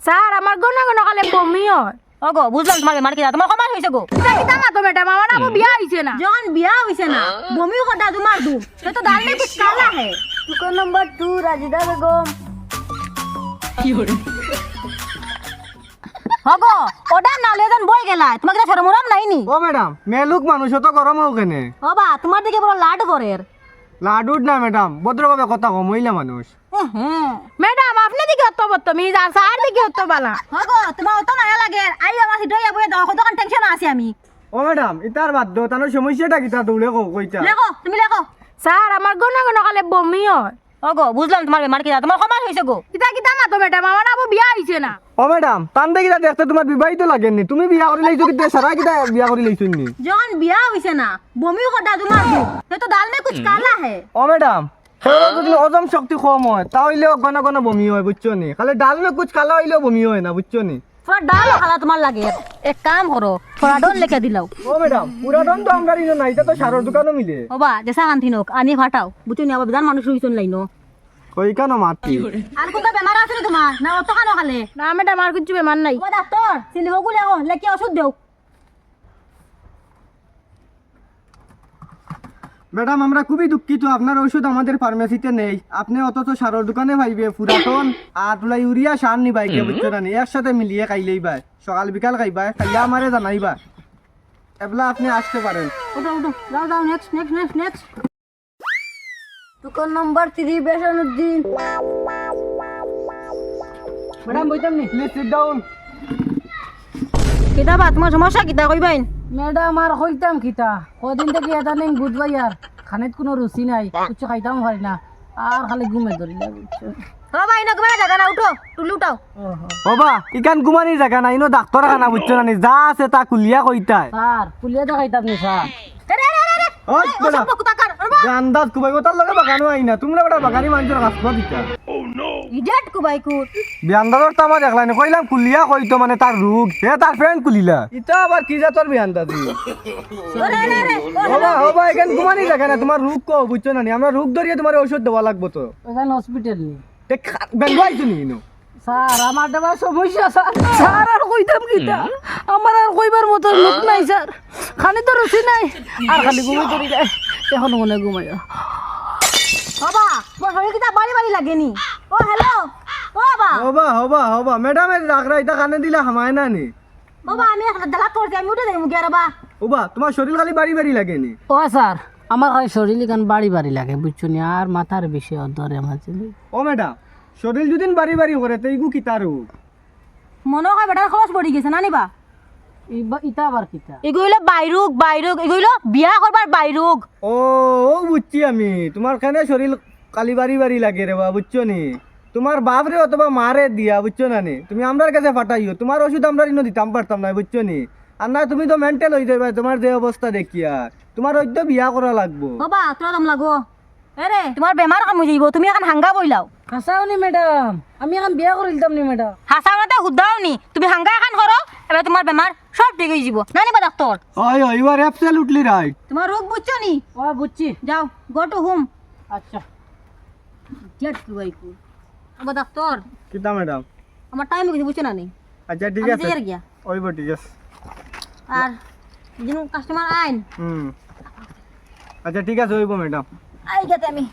Sir আমার গনা গনা কালে বমি হয়। ওগো বুঝলাম তোমার বেমার কিনা তোমার কমার হইছে গো এটা কি দামা তো ম্যাডাম আমার আবু বিয়া হইছে না। যখন বিয়া হইছে না বমিও কটা তোমার দু সে তো দাল মে কুছ কালা হে। দোকান নাম্বার 2 রাজিদা বেগম। ওগো ওটা নালে যেন বই গেলা তোমাকে তো শরম নাই নি। ও ম্যাডাম মেলুক মানুষ তো গরম হোক কেনে ও বা তোমার দিকে বড় লাড পরের। লাডুর না ম্যাডাম ভদ্রভাবে কথা কম মহিলা মানুষ। হ্যাঁ ম্যাডাম আপনি দিকে অত বদতমিজ আর স্যার দিকে অত বালা। ওগো তোমার অত মায়া লাগে আই আমার হিডয়া বই দাও কত টেনশন আছে আমি। ও ম্যাডাম ইতার বাদ দাও তানোর সমস্যাটা কিতা দৌড়ে কইতা। লেখো তুমি লেখো। স্যার আমার গনা গনা কালে বমি হয়। ওগো বুঝলাম তোমার বেমার কিনা তোমার কমার হইছে গো। এটা কি দামা তো ম্যাডাম আমার আবু বিয়া হইছে না। ও ম্যাডাম তান দেখিটা দেখতে তোমার বিবাহিত লাগেননি তুমি বিয়া করে লাইছো কিতা সারা কিতা বিয়া করে লাইছো নি। যখন বিয়া হইছে না বমিও কটা তোমার দু সে তো দাল মে কুছ কালা হে। ও ম্যাডাম যদি হজম শক্তি কম হয় তাহলেও ঘন ঘন বমি হয় বুঝছো নি খালি ডাল মে কুছ খালা হইলেও বমি হয় না বুঝছো নি। পুরা ডাল খালা তোমার লাগে এক কাম করো পুরা ডন লেখে দিলাও। ও ম্যাডাম পুরা দন তো আমরা না এটা তো সারর দোকানও মিলে। ও বা যেসা আনথি নোক আনি ফাটাও বুঝছো নি আবার বিধান মানুষ হইছন লাইনো। কই কেন মাতি আর কোনটা বেমার আছে নি তোমার না অত কানো খালে। না ম্যাডাম আর কিছু বেমান নাই। ও ডাক্তার সিলিও গুলে ও লেখি ওষুধ দেও। ম্যাডাম আমরা খুবই দুঃখিত আপনার ওষুধ আমাদের ফার্মেসিতে নেই আপনি অথচ সারর দোকানে পাইবে পুরাতন আর তুলা ইউরিয়া সার নি বাইকে বুঝছো না একসাথে মিলিয়ে খাইলেই ভাই সকাল বিকাল খাইবা খাইয়া আমারে জানাইবা এবলা আপনি আসতে পারেন। উঠো উঠো যাও যাও নেক্সট নেক্সট নেক্সট নেক্সট। দোকান নাম্বার 3 বেসানুদ্দিন। ম্যাডাম বইতাম নি প্লিজ সিট ডাউন। কিতা বা তোমার সমস্যা কিতা কইবাইন। ম্যাডাম আর হইতাম কিতা কদিন থেকে এটা নেই বুধবাই আর খানের কোনো রুচি নাই কিছু খাইতাম পারি না আর খালি ঘুমে ধরিলা বুঝছো। ও ভাই না ঘুমায় জায়গা না উঠো টুলু উঠাও। বাবা ইকান গুমানির জায়গা নাই নো ডাক্তার খানা বুঝছো না যা আছে তা কুলিয়া কইতায়। স্যার পুলিয়া তো খাইতাম নি স্যার। ওই বড়া গান্দাত কুবাই তার লগে বাগানো আইনা তোমরা বড় বাগানি মানুষের কাজ করা দিতা। ইডিয়েট কুবাই কুট। বিয়ান্দার তামা দেখলাই না কইলাম কুলিয়া কইতো মানে তার রোগ হে তার ফ্রেন্ড কুলিলা ইটা আবার কি জাতর বিয়ান্দাজি। বাবা বাবা এখান গুমানি জায়গা না তোমার রোগ কও বুঝছো না আমরা রোগ ধরিয়ে তোমার ঔষধ দেওয়া লাগবো তো। এখানে হসপিটাল নি তে বেঙ্গো আইছো নি নো স্যার আমার দেওয়া সমস্যা স্যার। স্যার আর কইতাম কিতা আমার আর কইবার মতো লোক নাই স্যার খালি তো রুচি নাই আর খালি ঘুমাই ধরি যায় এখন মনে ঘুমাই। বাবা তোমার শরীর কিতা বাড়ি বাড়ি লাগেনি। ও হ্যালো ও বাবা হবা হবা হবা ম্যাডামের রাখরা ইটা কানে দিলা হামায় না নি। বাবা আমি একটা দালাত করছি আমি উঠে যাই মুখে বাবা। ওবা তোমার শরীর খালি বাড়ি বাড়ি লাগেনি। ও স্যার আমার খালি শরীর এখান বাড়ি বাড়ি লাগে বুঝছো নি আর মাথার বেশি ধরে আমার জন্য। ও ম্যাডাম শরীর যদি বাড়ি বাড়ি করে তো ইগু কিতা রোগ। মনে হয় বেটার খরচ পড়ি গেছে না নিবা। ইটা আবার কিতা এগুলো বাইরুক বাইরুক এগুলো বিয়া করবার বাইরুক। ও ও বুঝছি আমি তোমার খানে শরীর কালি বাড়ি বাড়ি লাগে রে বা বুঝছো নি তোমার বাপ রে অথবা মারে দিয়া বুঝছো না নি তুমি আমরার কাছে পাঠাইও তোমার ওষুধ আমরা ইনো দিতাম পারতাম না বুঝছো নি আর না তুমি তো মেন্টাল হয়ে যাবে তোমার যে অবস্থা দেখিয়া তোমার হয়তো বিয়া করা লাগবো। বাবা তোরা দাম লাগো এরে তোমার বেমার কামু যাইব তুমি এখন হাঙ্গা বইলাও। হাসাও নি ম্যাডাম আমি এখন বিয়া করে দিতাম নি ম্যাডাম। হাসাওনাতে হুদাও নি তুমি হাঙ্গা এখন করো এবার তোমার বেমার সব ঠিক হয়ে যাব না নিবা ডাক্তার। ওই ওই ইউ আর অ্যাবসলিউটলি রাইট। তোমার রোগ বুঝছো নি। ও বুঝছি যাও গো টু হোম। আচ্ছা জেট কি ভাই কো আবার ডাক্তার কিতা ম্যাডাম আমার টাইম কিছু বুঝছো না নি। আচ্ছা ঠিক আমি আছে যাই গিয়া ওইব ঠিক আছে আর যিনি কাস্টমার আইন আচ্ছা ঠিক আছে ওইব ম্যাডাম আই গেতে আমি।